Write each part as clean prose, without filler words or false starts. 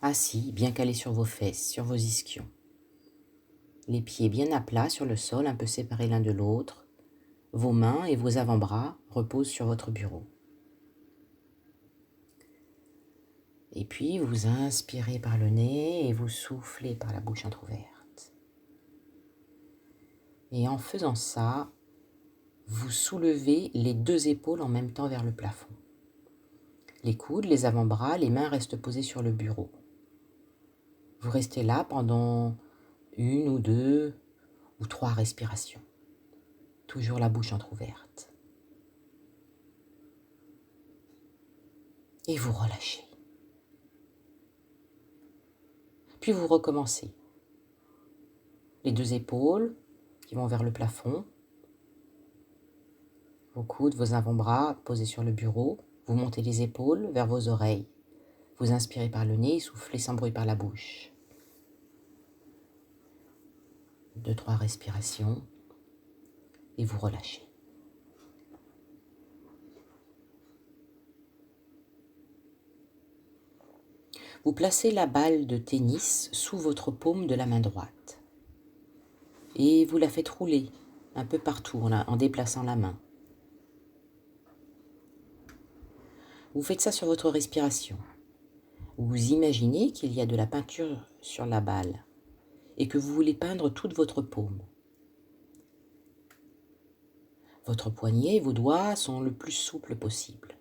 assis, bien calé sur vos fesses, sur vos ischions. Les pieds bien à plat sur le sol, un peu séparés l'un de l'autre. Vos mains et vos avant-bras reposent sur votre bureau. Et puis, vous inspirez par le nez et vous soufflez par la bouche entrouverte. Et en faisant ça, vous soulevez les deux épaules en même temps vers le plafond. Les coudes, les avant-bras, les mains restent posées sur le bureau. Vous restez là pendant 1 ou 2 ou 3 respirations. Toujours la bouche entrouverte. Et vous relâchez. Puis vous recommencez. Les deux épaules qui vont vers le plafond. Vos coudes, vos avant-bras posés sur le bureau. Vous montez les épaules vers vos oreilles. Vous inspirez par le nez et soufflez sans bruit par la bouche. 2-3 respirations. Et vous relâchez. Vous placez la balle de tennis sous votre paume de la main droite. Et vous la faites rouler un peu partout en déplaçant la main. Vous faites ça sur votre respiration. Vous imaginez qu'il y a de la peinture sur la balle et que vous voulez peindre toute votre paume. Votre poignet et vos doigts sont le plus souples possible.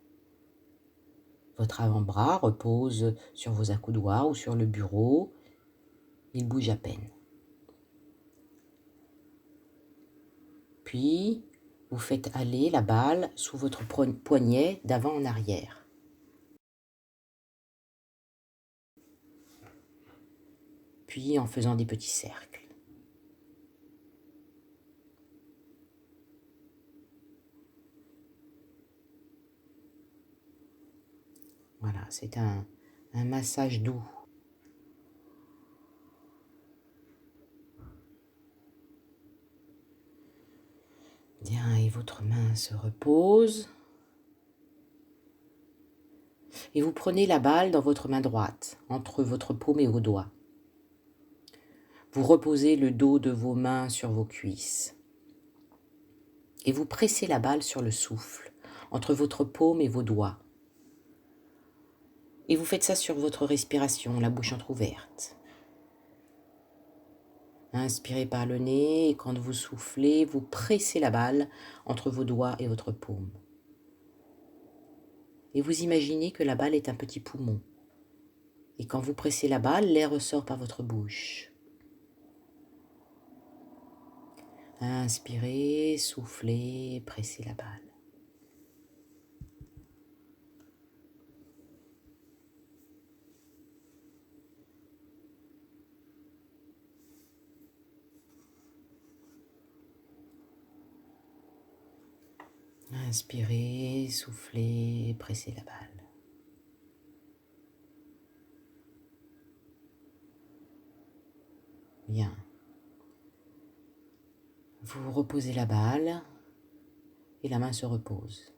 Votre avant-bras repose sur vos accoudoirs ou sur le bureau. Il bouge à peine. Puis, vous faites aller la balle sous votre poignet d'avant en arrière. Puis en faisant des petits cercles. Voilà, c'est un massage doux. Bien, et votre main se repose. Et vous prenez la balle dans votre main droite, entre votre paume et vos doigts. Vous reposez le dos de vos mains sur vos cuisses. Et vous pressez la balle sur le souffle, entre votre paume et vos doigts. Et vous faites ça sur votre respiration, la bouche entrouverte. Inspirez par le nez et quand vous soufflez, vous pressez la balle entre vos doigts et votre paume. Et vous imaginez que la balle est un petit poumon. Et quand vous pressez la balle, l'air ressort par votre bouche. Inspirez, soufflez, pressez la balle. Inspirez, soufflez, pressez la balle. Bien. Vous reposez la balle et la main se repose.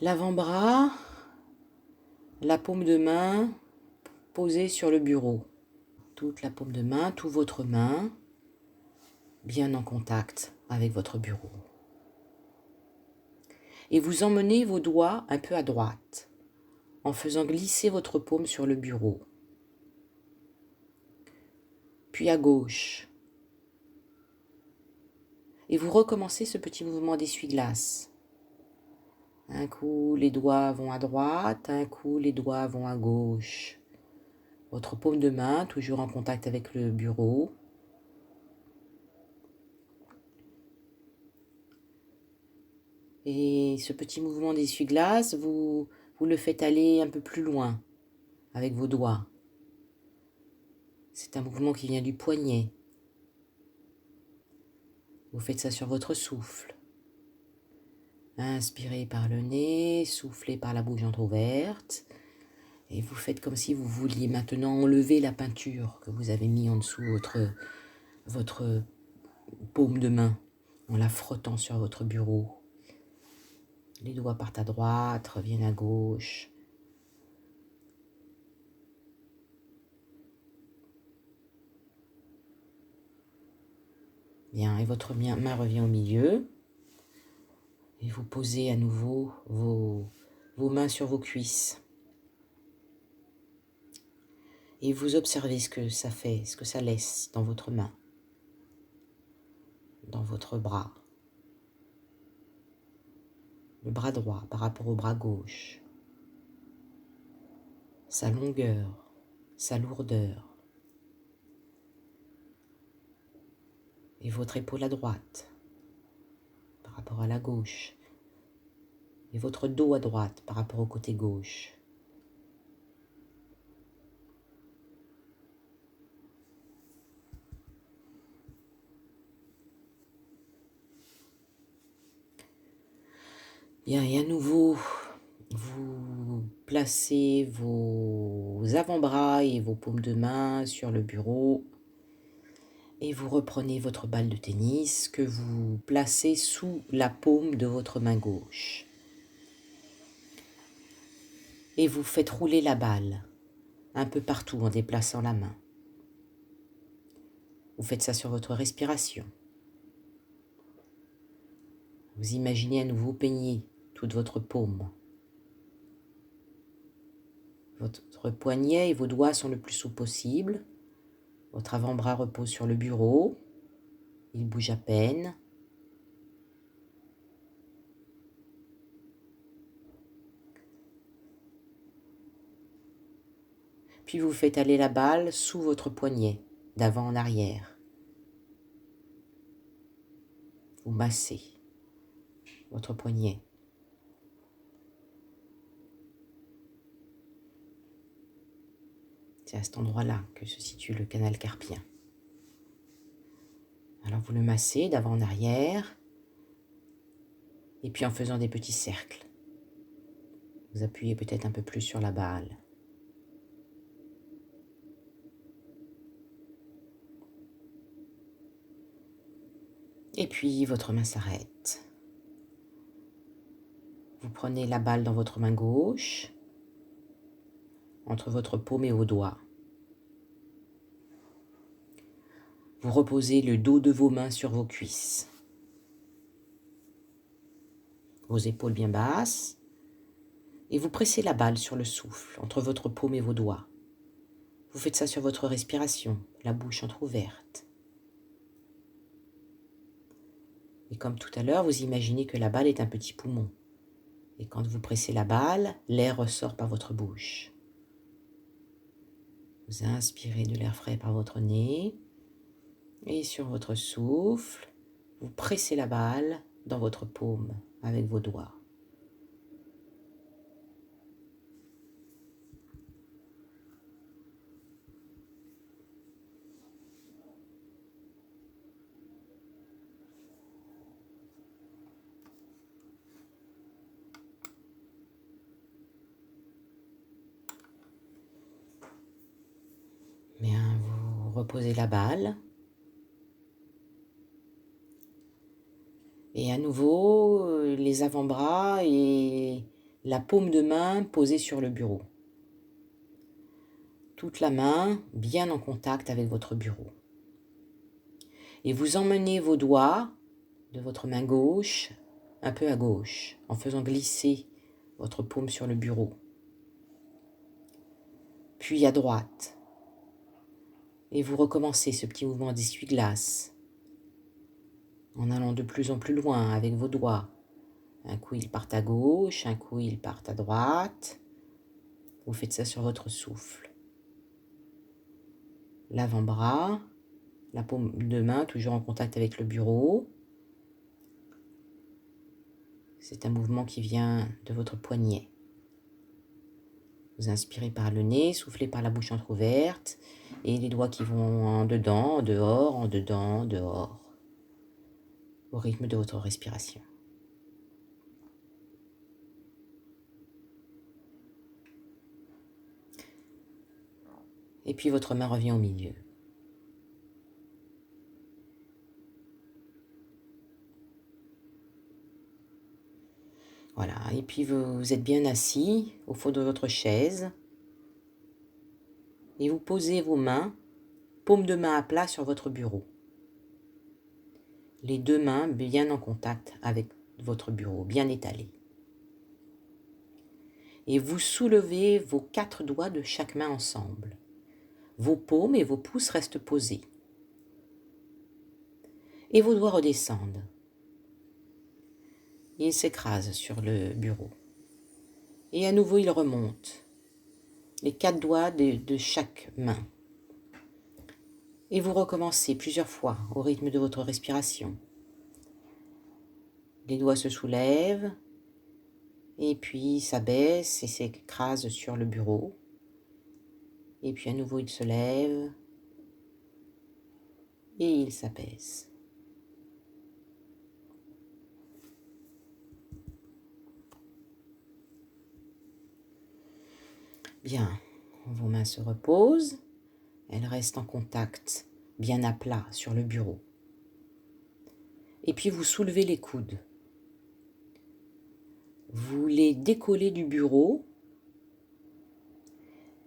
L'avant-bras, la paume de main posée sur le bureau. Toute la paume de main, toute votre main, bien en contact avec votre bureau. Et vous emmenez vos doigts un peu à droite, en faisant glisser votre paume sur le bureau. Puis à gauche. Et vous recommencez ce petit mouvement d'essuie-glace. Un coup, les doigts vont à droite, un coup, les doigts vont à gauche. Votre paume de main, toujours en contact avec le bureau. Et ce petit mouvement d'essuie-glace, vous le faites aller un peu plus loin avec vos doigts. C'est un mouvement qui vient du poignet. Vous faites ça sur votre souffle. Inspirez par le nez, soufflez par la bouche entrouverte. Et vous faites comme si vous vouliez maintenant enlever la peinture que vous avez mis en dessous votre paume de main. en la frottant sur votre bureau. Les doigts partent à droite, reviennent à gauche. Bien, et votre main revient au milieu. Et vous posez à nouveau vos mains sur vos cuisses. Et vous observez ce que ça fait, ce que ça laisse dans votre main, dans votre bras. Le bras droit par rapport au bras gauche. Sa longueur, sa lourdeur. Et votre épaule à droite par rapport à la gauche. Et votre dos à droite par rapport au côté gauche. Bien, et à nouveau, vous placez vos avant-bras et vos paumes de main sur le bureau et vous reprenez votre balle de tennis que vous placez sous la paume de votre main gauche. Et vous faites rouler la balle un peu partout en déplaçant la main. Vous faites ça sur votre respiration. Vous imaginez à nouveau peigner toute votre paume. Votre poignet et vos doigts sont le plus souple possible. Votre avant-bras repose sur le bureau. Il bouge à peine. Puis vous faites aller la balle sous votre poignet, d'avant en arrière. Vous massez votre poignet. C'est à cet endroit-là que se situe le canal carpien. Alors vous le massez d'avant en arrière, et puis en faisant des petits cercles. Vous appuyez peut-être un peu plus sur la balle. Et puis votre main s'arrête. Vous prenez la balle dans votre main gauche, entre votre paume et vos doigts. Vous reposez le dos de vos mains sur vos cuisses. Vos épaules bien basses. Et vous pressez la balle sur le souffle, entre votre paume et vos doigts. Vous faites ça sur votre respiration, la bouche entrouverte. Et comme tout à l'heure, vous imaginez que la balle est un petit poumon. Et quand vous pressez la balle, l'air ressort par votre bouche. Vous inspirez de l'air frais par votre nez. Et sur votre souffle, vous pressez la balle dans votre paume avec vos doigts. Bien, vous reposez la balle. Et à nouveau, les avant-bras et la paume de main posée sur le bureau. Toute la main bien en contact avec votre bureau. Et vous emmenez vos doigts de votre main gauche un peu à gauche, en faisant glisser votre paume sur le bureau. Puis à droite. Et vous recommencez ce petit mouvement d'essuie-glace en allant de plus en plus loin avec vos doigts. Un coup, ils partent à gauche, un coup, ils partent à droite. Vous faites ça sur votre souffle. L'avant-bras, la paume de main toujours en contact avec le bureau. C'est un mouvement qui vient de votre poignet. Vous inspirez par le nez, soufflez par la bouche entrouverte et les doigts qui vont en dedans, en dehors, en dedans, en dehors, au rythme de votre respiration. Et puis votre main revient au milieu. Voilà, et puis vous êtes bien assis au fond de votre chaise et vous posez vos mains, paume de main à plat sur votre bureau. Les deux mains bien en contact avec votre bureau, bien étalées. Et vous soulevez vos 4 doigts de chaque main ensemble. Vos paumes et vos pouces restent posés. Et vos doigts redescendent. Ils s'écrasent sur le bureau. Et à nouveau, ils remontent. Les 4 doigts de chaque main. Et vous recommencez plusieurs fois au rythme de votre respiration. Les doigts se soulèvent, et puis s'abaissent et s'écrasent sur le bureau. Et puis à nouveau, ils se lèvent et ils s'abaissent. Bien, vos mains se reposent, elles restent en contact, bien à plat sur le bureau. Et puis vous soulevez les coudes. Vous les décollez du bureau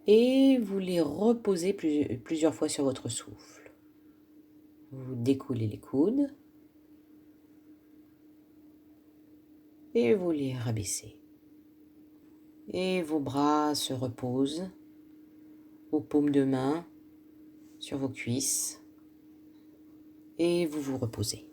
et vous les reposez plusieurs fois sur votre souffle. Vous décollez les coudes et vous les rabaissez. Et vos bras se reposent aux paumes de main sur vos cuisses et vous vous reposez.